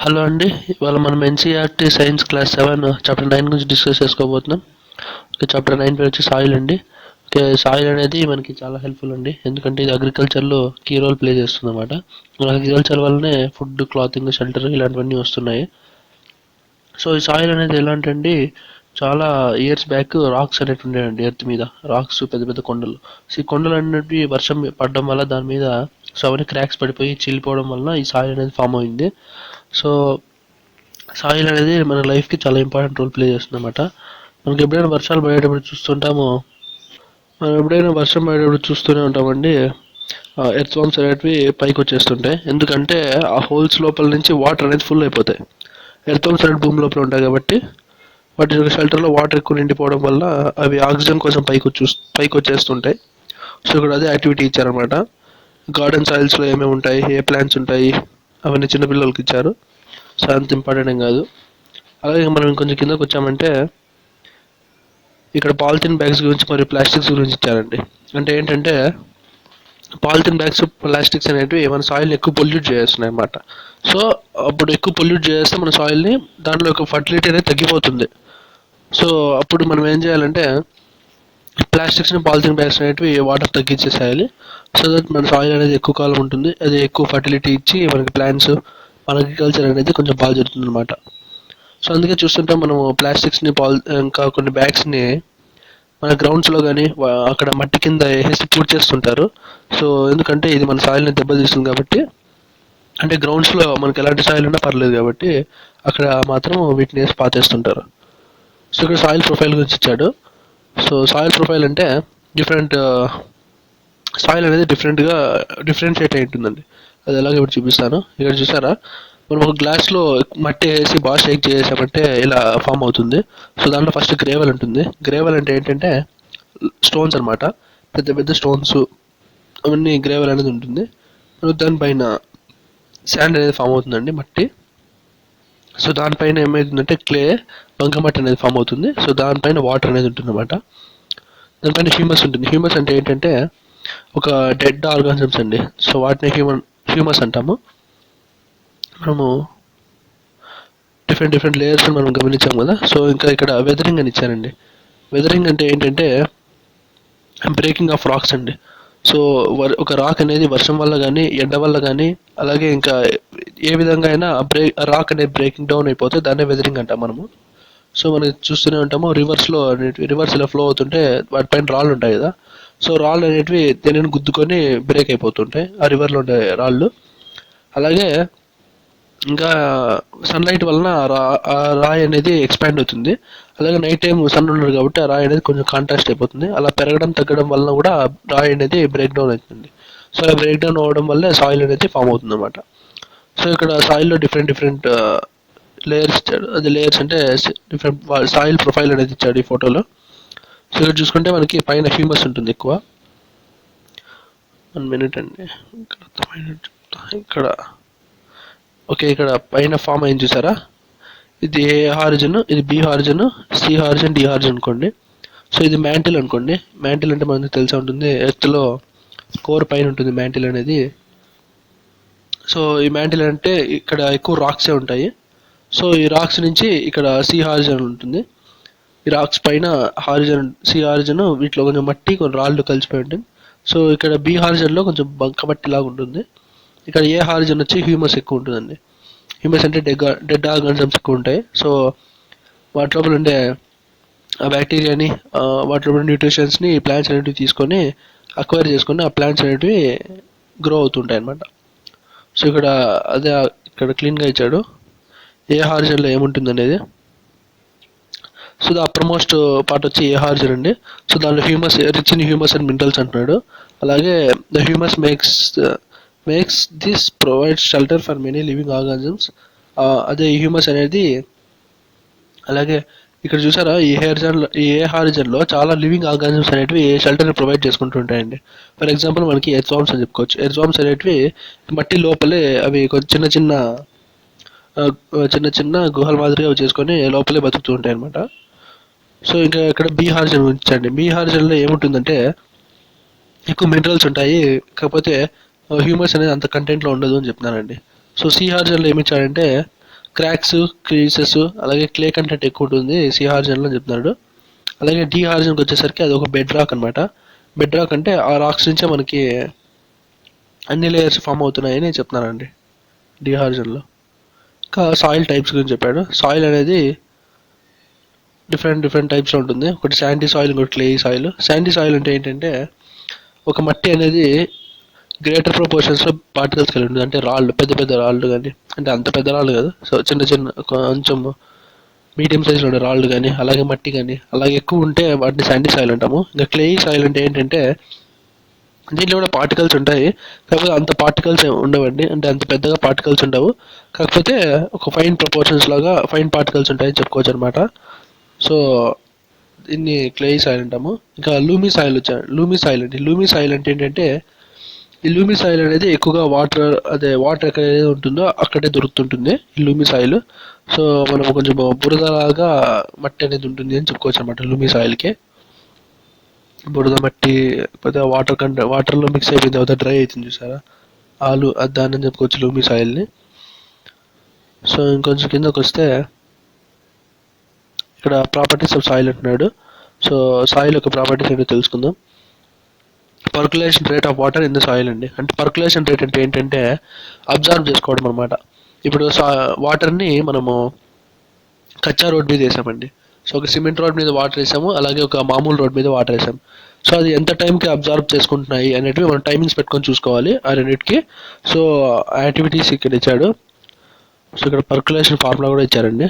Hello అండి. ఇవాళ మనం ఎన్సీఈఆర్టీ సైన్స్ క్లాస్ 7 చాప్టర్ 9 గురించి డిస్కస్ చేసుకోబోతున్నాం. చాప్టర్ 9 పేరు వచ్చి సాయిల్ అండి. సాయిల్ అనేది మనకి చాలా హెల్ప్ఫుల్ అండి, ఎందుకంటే ఇది అగ్రికల్చర్లో కీ రోల్ ప్లే చేస్తుంది అనమాట. అగ్రికల్చర్ వల్లనే ఫుడ్, క్లాతింగ్, షెల్టర్ ఇలాంటివన్నీ వస్తున్నాయి. సో ఈ సాయిల్ అనేది ఎలాంటి అండి, చాలా ఇయర్స్ బ్యాక్ రాక్స్ అనేవి ఉండేయండి ఎర్త్ మీద. రాక్స్ పెద్ద పెద్ద కొండలు. సో ఈ కొండలు అనేవి వర్షం పడడం వల్ల దాని మీద సో అవన్నీ క్రాక్స్ పడిపోయి చీలిపోవడం వల్ల ఈ సాయిల్ అనేది ఫామ్ అయింది. సో సాయిల్ అనేది మన లైఫ్కి చాలా ఇంపార్టెంట్ రోల్ ప్లే చేస్తుంది అనమాట. మనకి ఎప్పుడైనా వర్షాలు పడేటప్పుడు చూస్తుంటాము, మనం ఎప్పుడైనా వర్షం పడేటప్పుడు చూస్తూనే ఉంటామండి. ఎర్త్ వామ్స్ అనేటివి పైకి వచ్చేస్తుంటాయి, ఎందుకంటే ఆ హోల్స్ లోపల నుంచి వాటర్ అనేది ఫుల్ అయిపోతాయి. ఎర్త్ వామ్స్ అనేవి భూమి లోపల ఉంటాయి కాబట్టి వాటి యొక్క షెల్టర్లో వాటర్ ఎక్కువ నిండిపోవడం వల్ల అవి ఆక్సిజన్ కోసం పైకి వచ్చేస్తుంటాయి. సో ఇక్కడ అదే యాక్టివిటీ ఇచ్చారనమాట. గార్డెన్ సాయిల్స్లో ఏమేమి ఉంటాయి, ఏ ప్లాంట్స్ ఉంటాయి, అవన్నీ చిన్నపిల్లలకి ఇచ్చారు. సో అంత ఇంపార్టెంట్ ఏం కాదు. అలాగే మనం ఇంకొంచెం కిందకు వచ్చామంటే ఇక్కడ పాలిథిన్ బ్యాగ్స్ గురించి మరియు ప్లాస్టిక్స్ గురించి ఇచ్చారండి. అంటే ఏంటంటే పాలిథిన్ బ్యాగ్స్, ప్లాస్టిక్స్ అనేటివి మన సాయిల్ని ఎక్కువ పొల్యూట్ చేస్తున్నాయి అన్నమాట. సో అప్పుడు ఎక్కువ పొల్యూట్ చేస్తే మన సాయిల్ని, దాంట్లో యొక్క ఫర్టిలిటీ అనేది తగ్గిపోతుంది. సో అప్పుడు మనం ఏం చేయాలంటే ప్లాస్టిక్స్ని, పాలిథిన్ బ్యాగ్స్ అనేటివి వాటర్ తగ్గించేసేయాలి. సో దట్ మన సాయిల్ అనేది ఎక్కువ కాలం ఉంటుంది, అది ఎక్కువ ఫర్టిలిటీ ఇచ్చి మనకి ప్లాంట్స్, మన అగ్రికల్చర్ అనేది కొంచెం బాగా జరుగుతుంది అనమాట. సో అందుకే చూస్తుంటాం మనము ప్లాస్టిక్స్ని, ఇంకా కొన్ని బ్యాగ్స్ని మన గ్రౌండ్స్లో కానీ అక్కడ మట్టి కింద వేసి పూర్తి చేస్తుంటారు. సో ఎందుకంటే ఇది మన సాయిల్ని దెబ్బతీస్తుంది కాబట్టి, అంటే గ్రౌండ్స్లో మనకి ఎలాంటి సాయిల్ ఉన్నా పర్లేదు కాబట్టి అక్కడ మాత్రం వీటిని వేసి పాతేస్తుంటారు. సో ఇక్కడ సాయిల్ ప్రొఫైల్ గురించి ఇచ్చాడు. సో సాయిల్ ప్రొఫైల్ అంటే డిఫరెంట్ సాయిల్ అనేది డిఫరెన్షియేట్ అయి ఉంటుందండి. అది ఎలాగో ఇప్పుడు చూపిస్తాను. ఇక్కడ చూసారా, మనం ఒక గ్లాస్లో మట్టి వేసి బాగా షేక్ చేసామంటే ఇలా ఫామ్ అవుతుంది. సో దాంట్లో ఫస్ట్ గ్రేవెల్ ఉంటుంది. గ్రేవెల్ అంటే ఏంటంటే స్టోన్స్ అనమాట, పెద్ద పెద్ద స్టోన్స్, అవన్నీ గ్రేవెల్ అనేది ఉంటుంది. దానిపైన శాండ్ అనేది ఫామ్ అవుతుందండి, మట్టి. సో దానిపైన ఏమవుతుందంటే క్లే, బంకమట్టి అనేది ఫామ్ అవుతుంది. సో దానిపైన వాటర్ అనేది ఉంటుంది అనమాట. దానిపైన హ్యూమస్ ఉంటుంది. హ్యూమస్ అంటే ఏంటంటే ఒక డెడ్ ఆర్గానిజమ్స్ అండి. సో వాటిని హ్యూమస్ అంటాము. మనము డిఫరెంట్ లేయర్స్ మనం గమనించాం కదా. సో ఇంకా ఇక్కడ వెదరింగ్ అని ఇచ్చారండి. వెదరింగ్ అంటే ఏంటంటే బ్రేకింగ్ ఆఫ్ రాక్స్ అండి. సో ఒక రాక్ అనేది వర్షం వల్ల కానీ, ఎండ వల్ల కానీ, అలాగే ఇంకా ఏ విధంగా అయినా రాక్ అనేది బ్రేకింగ్ డౌన్ అయిపోతే దాన్నే వెదరింగ్ అంటాం మనము. సో మనం చూస్తూనే ఉంటాము, రివర్స్ ఇలా ఫ్లో అవుతుంటే వాటిపైన రాళ్ళు ఉంటాయి కదా. సో రాళ్ళు అనేటివి దేనిని గుద్దుకొని బ్రేక్ అయిపోతుంటాయి, ఆ రివర్లో ఉండే రాళ్ళు. అలాగే ఇంకా సన్లైట్ వలన ఆ రాయి అనేది ఎక్స్పాండ్ అవుతుంది. అలాగే నైట్ టైం సన్ ఉండదు కాబట్టి ఆ రాయి అనేది కొంచెం కాంట్రాస్ట్ అయిపోతుంది. అలా పెరగడం తగ్గడం వలన కూడా రాయి అనేది బ్రేక్ డౌన్ అవుతుంది. సో అలా బ్రేక్ డౌన్ అవ్వడం వల్ల సాయిల్ అనేది ఫామ్ అవుతుంది అనమాట. సో ఇక్కడ సాయిల్లో డిఫరెంట్ లేయర్స్ ఇచ్చాడు. అది లేయర్స్ అంటే డిఫరెంట్ సాయిల్ ప్రొఫైల్ అనేది ఇచ్చాడు ఈ ఫోటోలో. సో ఇక్కడ చూసుకుంటే మనకి పైన హ్యూమస్ ఉంటుంది ఎక్కువ. 1 minute అండి, ఇక్కడ ఓకే. ఇక్కడ పైన ఫామ్ అయింది చూసారా, ఇది ఏ హారిజన్, ఇది B horizon, C horizon, D horizon అనుకోండి. సో ఇది మ్యాంటిల్ అనుకోండి. మ్యాంటిల్ అంటే మనకు తెలిసే ఉంటుంది, ఎర్త్లో కోర్ పైన ఉంటుంది మ్యాంటిల్ అనేది. సో ఈ మ్యాంటిల్ అంటే ఇక్కడ ఎక్కువ రాక్సే ఉంటాయి. సో ఈ రాక్స్ నుంచి ఇక్కడ సి హారిజన్ ఉంటుంది. ఈ రాక్స్ పైన సి హారిజన్, వీటిలో కొంచెం మట్టి, కొన్ని రాళ్ళు కలిసిపోయి ఉంటుంది. సో ఇక్కడ బి హారిజన్లో కొంచెం బంకమట్టి లాగా ఉంటుంది. ఇక్కడ ఏ హారిజన్ వచ్చి హ్యూమస్ ఎక్కువ ఉంటుందండి. హ్యూమస్ అంటే డెడ్ ఆర్గానిజమ్స్ ఎక్కువ ఉంటాయి. సో వాటి లోపల ఉండే ఆ బ్యాక్టీరియాని, వాటి లోపల న్యూట్రిషన్స్ని ప్లాంట్స్ అనేటివి తీసుకొని అక్వైర్ చేసుకొని ఆ ప్లాంట్స్ అనేటివి గ్రో అవుతుంటాయి అన్నమాట. సో ఇక్కడ క్లీన్గా ఇచ్చాడు ఏ హారిజన్లో ఏముంటుంది అనేది. So the upper most part వచ్చి ఏ హారిజన్ అండి. సో దానిలో rich in humus and minerals అంటున్నాడు. అలాగే the humus makes this provides shelter for many living organisms. అదే హ్యూమస్ అనేది. అలాగే ఇక్కడ చూసారా, ఈ ఏ హారిజన్లో చాలా లివింగ్ ఆర్గానిజమ్స్ అనేటివి షెల్టర్ని ప్రొవైడ్ చేసుకుంటూ ఉంటాయండి. ఫర్ ఎగ్జాంపుల్ మనకి ఎర్త్ వామ్స్ అని చెప్పుకోవచ్చు. ఎర్త్ వామ్స్ అనేటివి మట్టి లోపలే అవి కొంచెం చిన్న చిన్న గుహల మాదిరిగా చేసుకొని లోపలే బతుకుతూ ఉంటాయి అనమాట. సో ఇంకా ఇక్కడ బి హారిజన్ ఉంచండి. బి హారిజన్లో ఏముంటుందంటే ఎక్కువ మినరల్స్ ఉంటాయి, కాకపోతే హ్యూమస్ అనేది అంత కంటెంట్లో ఉండదు అని చెప్తున్నానండి. సో సి హారిజన్లో ఏమి ఇచ్చాడంటే క్రాక్స్, క్రీసెస్, అలాగే క్లే కంటెంట్ ఎక్కువ ఉంటుంది సి హార్జన్లో చెప్తున్నాడు. అలాగే డి హార్జన్కి వచ్చేసరికి అది ఒక బెడ్ రాక్ అనమాట. బెడ్ రాక్ అంటే ఆ రాక్స్ నుంచే మనకి అన్ని లేయర్స్ ఫామ్ అవుతున్నాయని చెప్తున్నారండి డి హార్జన్లో. ఇంకా సాయిల్ టైప్స్ గురించి చెప్పాడు. సాయిల్ అనేది డిఫరెంట్ టైప్స్లో ఉంటుంది. ఒకటి శాండీ సాయిల్, ఇంకోటి క్లే సాయిల్. శాండీ సాయిల్ అంటే ఏంటంటే ఒక మట్టి అనేది గ్రేటర్ ప్రపోర్షన్స్లో పార్టికల్స్ కలిగి ఉంటుంది. అంటే రాళ్ళు, పెద్ద రాళ్ళు కానీ, అంటే అంత పెద్ద రాళ్ళు కాదు, సో చిన్న కొంచెం మీడియం సైజులో ఉండే రాళ్ళు కానీ, అలాగే మట్టి కానీ అలాగే ఎక్కువ ఉంటే వాటిని శాండీ సాయిల్ అంటాము. ఇంకా క్లే సాయిల్ అంటే ఏంటంటే దీంట్లో కూడా పార్టికల్స్ ఉంటాయి, కాకపోతే అంత పార్టికల్స్ ఉండవండి. అంటే అంత పెద్దగా పార్టికల్స్ ఉండవు, కాకపోతే ఒక ఫైన్ ప్రపోర్షన్స్ లాగా ఫైన్ పార్టికల్స్ ఉంటాయని చెప్పుకోవచ్చు అనమాట. సో దీన్ని క్లే సాయిల్ అంటాము. ఇంకా లూమీ సాయిల్ వచ్చాడు. లూమీ సాయిల్ అంటే ఏంటంటే ఈ లూమీ సాయిల్ అనేది ఎక్కువగా వాటర్ ఎక్కడైతే ఉంటుందో అక్కడే దొరుకుతుంటుంది ఈ లూమీ సాయిల్. సో మనం కొంచెం బురదలాగా మట్టి అనేది ఉంటుంది అని చెప్పుకోవచ్చు అనమాట లూమీ సాయిల్కి. బురద మట్టి లేకపోతే వాటర్లో మిక్స్ అయిపోయిన తర్వాత డ్రై అవుతుంది చూసారా, దాన్ని అని చెప్పుకోవచ్చు లూమీ సాయిల్ని. సో ఇంకొంచెం కిందకు వస్తే ఇక్కడ ప్రాపర్టీస్ ఆఫ్ సాయిల్ అంటున్నాడు. సో సాయిల్ యొక్క ప్రాపర్టీస్ ఏంటో తెలుసుకుందాం. Percolation rate of water in the soil అండి. అంటే పర్కులేషన్ రేట్ అంటే ఏంటంటే అబ్జర్వ్ చేసుకోవడం అనమాట. ఇప్పుడు వాటర్ని మనము కచ్చా రోడ్ మీద వేసామండి. సో ఒక సిమెంట్ రోడ్ మీద వాటర్ వేసాము, అలాగే ఒక మామూలు రోడ్ మీద వాటర్ వేసాము. సో అది ఎంత టైంకి అబ్జర్వ్ చేసుకుంటున్నాయి అనేటివి మనం టైమింగ్స్ పెట్టుకొని చూసుకోవాలి ఆ రెండింటికి. సో యాక్టివిటీస్ ఇక్కడ ఇచ్చాడు. సో ఇక్కడ పర్కులేషన్ ఫార్ములా కూడా ఇచ్చారండి.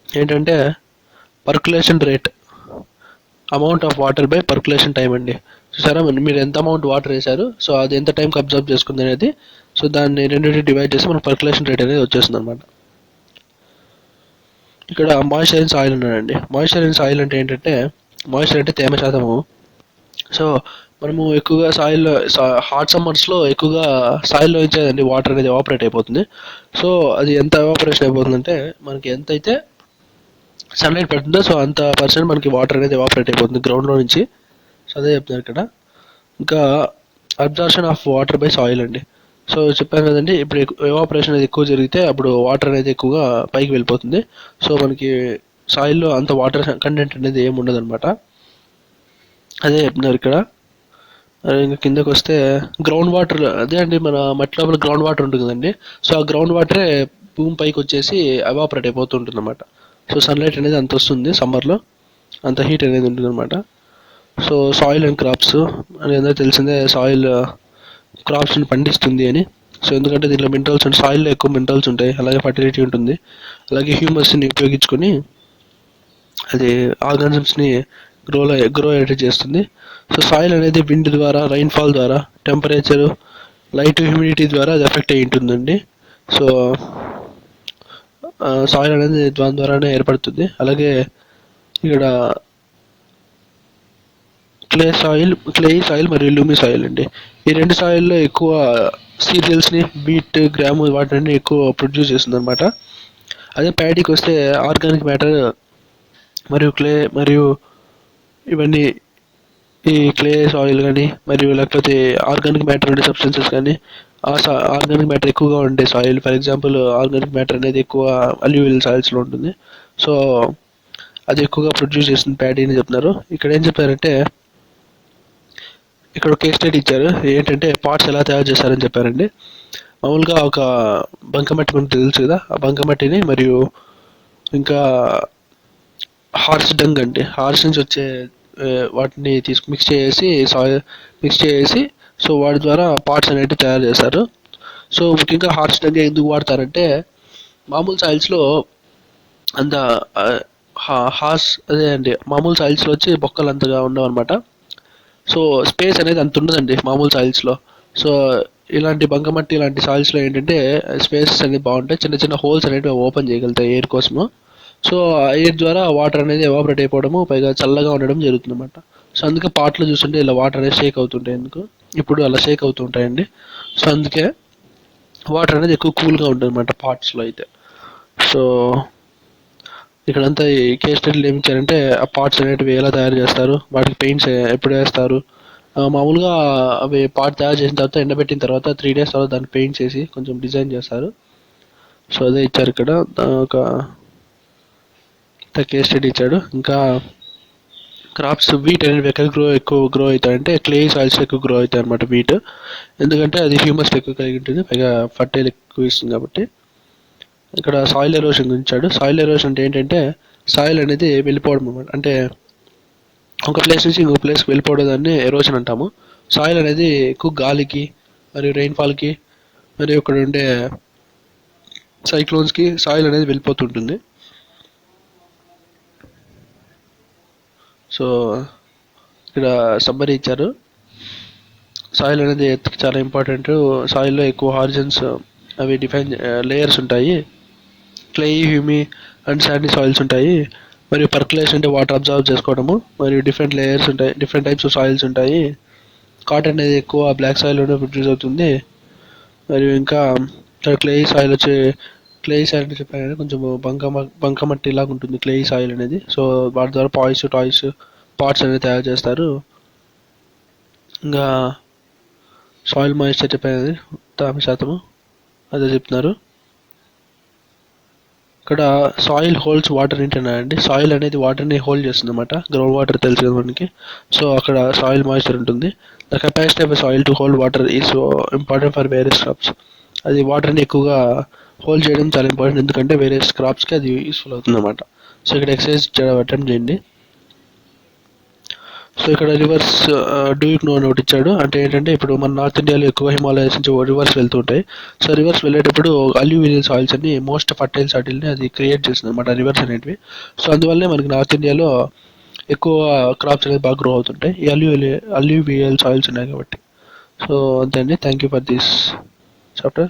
ఏంటంటే percolation rate amount of water by percolation time అండి. చూసారా, మీరు ఎంత అమౌంట్ వాటర్ వేశారు, సో అది ఎంత టైంకి అబ్జర్వ్ చేసుకుంది అనేది, సో దాన్ని రెండింటిని డివైడ్ చేసి మనకు పర్కులేషన్ రేట్ అనేది వచ్చేస్తుంది అనమాట. ఇక్కడ మాయిశ్చరైజ్ సాయిల్ ఉన్నాడండి. మాయిశ్చరైజ్ సాయిల్ అంటే ఏంటంటే మాయిశ్చర్ అంటే తేమ శాతము. సో మనము ఎక్కువగా సాయిల్లో హాట్ సమ్మర్స్లో ఎక్కువగా సాయిల్లో ఇచ్చేదండి వాటర్ అనేది ఎవాపరేట్ అయిపోతుంది. సో అది ఎంత ఎవాపరేషన్ అయిపోతుందంటే మనకి ఎంతైతే సన్లైట్ పడుతుందో సో అంత పర్సెంట్ మనకి వాటర్ అనేది ఎవాపరేట్ అయిపోతుంది గ్రౌండ్లో నుంచి. సో అదే చెప్తున్నారు ఇక్కడ. ఇంకా absorption of water by soil అండి. సో చెప్పాను కదండి, ఇప్పుడు ఎవాపరేషన్ అనేది ఎక్కువ జరిగితే అప్పుడు వాటర్ అనేది ఎక్కువగా పైకి వెళ్ళిపోతుంది. సో మనకి సాయిల్లో అంత వాటర్ కంటెంట్ అనేది ఏమి ఉండదు అనమాట. అదే చెప్తున్నారు ఇక్కడ. ఇంకా కిందకు వస్తే గ్రౌండ్ వాటర్, అదే అండి మన మట్టి లోపల గ్రౌండ్ వాటర్ ఉంటుంది కదండి. సో ఆ గ్రౌండ్ వాటరే భూమి పైకి వచ్చేసి ఎవాపరేట్ అయిపోతుంటుంది అనమాట. సో సన్లైట్ అనేది అంత వస్తుంది సమ్మర్లో, అంత హీట్ అనేది ఉంటుంది అనమాట. సో సాయిల్ అండ్ క్రాప్స్ అని అందరూ తెలిసిందే, సాయిల్ క్రాప్స్ని పండిస్తుంది అని. సో ఎందుకంటే దీంట్లో మినరల్స్ ఉంటాయి, సాయిల్లో ఎక్కువ మినరల్స్ ఉంటాయి, అలాగే ఫర్టిలిటీ ఉంటుంది, అలాగే హ్యూమస్ని ఉపయోగించుకొని అది ఆర్గానిజమ్స్ని గ్రో అయితే చేస్తుంది. సో సాయిల్ అనేది విండ్ ద్వారా, రైన్ఫాల్ ద్వారా, టెంపరేచరు, లైట్, హ్యూమిడిటీ ద్వారా అది ఎఫెక్ట్ అయి ఉంటుందండి. సో సాయిల్ అనేది దాని ద్వారానే ఏర్పడుతుంది. అలాగే ఇక్కడ క్లే సాయిల్ మరియు లూమీ సాయిల్ అండి. ఈ రెండు సాయిల్లో ఎక్కువ సీరియల్స్ని, వీట్, గ్రాము వాటిని ఎక్కువ ప్రొడ్యూస్ చేస్తుంది అనమాట. అదే ప్యాడీకి వస్తే ఆర్గానిక్ మ్యాటర్ మరియు క్లే మరియు ఇవన్నీ, ఈ క్లే సాయిల్ కానీ మరియు లేకపోతే ఆర్గానిక్ మ్యాటర్ ఉండే సబ్స్టెన్సెస్ కానీ, ఆర్గానిక్ మ్యాటర్ ఎక్కువగా ఉండే soil, for example organic matter అనేది ఎక్కువ అల్యూవియల్ సాయిల్స్లో ఉంటుంది. సో అది ఎక్కువగా ప్రొడ్యూస్ చేస్తుంది ప్యాడీ అని చెప్తున్నారు. ఇక్కడ ఏం చెప్పారంటే ఇక్కడ కేస్ స్టడీ ఇచ్చారు. ఏంటంటే పార్ట్స్ ఎలా తయారు చేస్తారని చెప్పారండి. మామూలుగా ఒక బంకమట్టి మనకు తెలుసు కదా, ఆ బంకమట్టిని మరియు ఇంకా హార్స్ డంగ్ అండి, హార్స్ నుంచి వచ్చే వాటిని మిక్స్ చేసి సో వాటి ద్వారా పార్ట్స్ అనేవి తయారు చేస్తారు. సో ముఖ్యంగా హార్స్ డంగ్ ఎందుకు వాడతారంటే మామూలు సాయిల్స్లో అంత అదే అండి, మామూలు సాయిల్స్లో వచ్చి బొక్కలు అంతగా ఉండవు అనమాట. సో స్పేస్ అనేది అంత ఉండదండి మామూలు సాయిల్స్లో. సో ఇలాంటి బంకమట్టి ఇలాంటి సాయిల్స్లో ఏంటంటే స్పేసెస్ అనేది బాగుంటాయి, చిన్న చిన్న హోల్స్ అనేవి ఓపెన్ చేయగలుగుతాయి ఎయిర్ కోసము. సో ఎయిర్ ద్వారా వాటర్ అనేది ఎవాపరేట్ అయిపోవడము, పైగా చల్లగా ఉండడం జరుగుతుంది అనమాట. సో అందుకే పాట్లో చూస్తుంటే ఇలా వాటర్ అనేది షేక్ అవుతుంటాయి. ఎందుకు ఇప్పుడు అలా షేక్ అవుతుంటాయండి. సో అందుకే వాటర్ అనేది ఎక్కువ కూల్గా ఉంటుంది అనమాట పార్ట్స్లో అయితే. సో ఇక్కడంతా ఈ కేస్ స్టడీలు ఏమి ఇచ్చారంటే ఆ పార్ట్స్ అనేటివి ఎలా తయారు చేస్తారు, వాటికి పెయింట్స్ ఎప్పుడు వేస్తారు, మామూలుగా అవి పార్ట్ తయారు చేసిన తర్వాత ఎండబెట్టిన తర్వాత 3 days తర్వాత దాన్ని పెయింట్ చేసి కొంచెం డిజైన్ చేస్తారు. సో అదే ఇచ్చారు ఇక్కడ. ఒక కేస్ స్టడీ ఇచ్చాడు. ఇంకా క్రాప్స్ వీట్ అనేది ఎక్కువ గ్రో అవుతాయంటే క్లే సాయిల్స్ ఎక్కువ గ్రో అవుతాయి అనమాట వీట్. ఎందుకంటే అది హ్యూమస్ ఎక్కువ కలిగి ఉంటుంది, పైగా ఫర్టైల్ ఎక్కువ ఇస్తుంది కాబట్టి. ఇక్కడ సాయిల్ ఎరోషన్ గురించాడు. సాయిల్ ఎరోషన్ అంటే ఏంటంటే సాయిల్ అనేది వెళ్ళిపోవడం అనమాట. అంటే ఒక ప్లేస్ నుంచి ఇంకొక ప్లేస్కి వెళ్ళిపోవడం దాన్ని ఎరోషన్ అంటాము. సాయిల్ అనేది ఎక్కువ గాలికి మరియు రెయిన్ఫాల్కి మరియు ఇక్కడ ఉండే సైక్లోన్స్కి సాయిల్ అనేది వెళ్ళిపోతుంటుంది. సో ఇక్కడ సమ్మరీ ఇచ్చారు. సాయిల్ అనేది ఎర్త్కి చాలా ఇంపార్టెంట్. సాయిల్లో ఎక్కువ హారిజన్స్ అవి డిఫైన్ లేయర్స్ ఉంటాయి. క్లే, హ్యూమి అండ్ శాండీ సాయిల్స్ ఉంటాయి. మరియు పర్కులేషన్ అంటే వాటర్ అబ్జర్వ్ చేసుకోవడము. మరియు డిఫరెంట్ లేయర్స్ ఉంటాయి, డిఫరెంట్ టైప్స్ ఆఫ్ సాయిల్స్ ఉంటాయి. కాటన్ అనేది ఎక్కువ బ్లాక్ సాయిల్లోనే ప్రొడ్యూస్ అవుతుంది. మరియు ఇంకా క్లే సాయిల్ క్లే సాయిల్ అంటే చెప్పాను, కొంచెం బంకమట్టి లాగా ఉంటుంది క్లే సాయిల్ అనేది. సో వాటి ద్వారా టాయ్స్ పాట్స్ అనేది తయారు చేస్తారు. ఇంకా సాయిల్ మాయిశ్చర్ చెప్పాను, 50% అదే చెప్తున్నారు. ఇక్కడ సాయిల్ హోల్డ్స్ వాటర్ ఏంటంటే సాయిల్ అనేది వాటర్ని హోల్డ్ చేస్తుంది అనమాట. గ్రౌండ్ వాటర్ తెలుసు కదా మనకి. సో అక్కడ సాయిల్ మాయిశ్చర్ ఉంటుంది. The capacity of soil to hold water is important for various crops. అది వాటర్ని ఎక్కువగా హోల్డ్ చేయడం చాలా ఇంపార్టెంట్, ఎందుకంటే వేరియస్ క్రాప్స్కి అది యూస్ఫుల్ అవుతుంది అనమాట. సో ఇక్కడ ఎక్సర్సైజ్ అటెంప్ట్ చేయండి. సో ఇక్కడ రివర్స్ డూ యూ నో అని ఒకటి ఇచ్చాడు. అంటే ఏంటంటే ఇప్పుడు మన నార్త్ ఇండియాలో ఎక్కువ హిమాలయస్ నుంచి రివర్స్ వెళ్తుంటాయి. సో రివర్స్ వెళ్ళేటప్పుడు అల్యూవియల్ సాయిల్స్ అని మోస్ట్ ఫర్టైల్ సాయిల్ని అది క్రియేట్ చేస్తుంది అనమాట, రివర్స్ అనేటివి. సో అందువల్లే మనకి నార్త్ ఇండియాలో ఎక్కువ క్రాప్స్ అనేది బాగా గ్రో అవుతుంటాయి, ఈ అల్యూవియల్ సాయిల్స్ ఉన్నాయి కాబట్టి. సో అంతే అండి. Thank you for this chapter.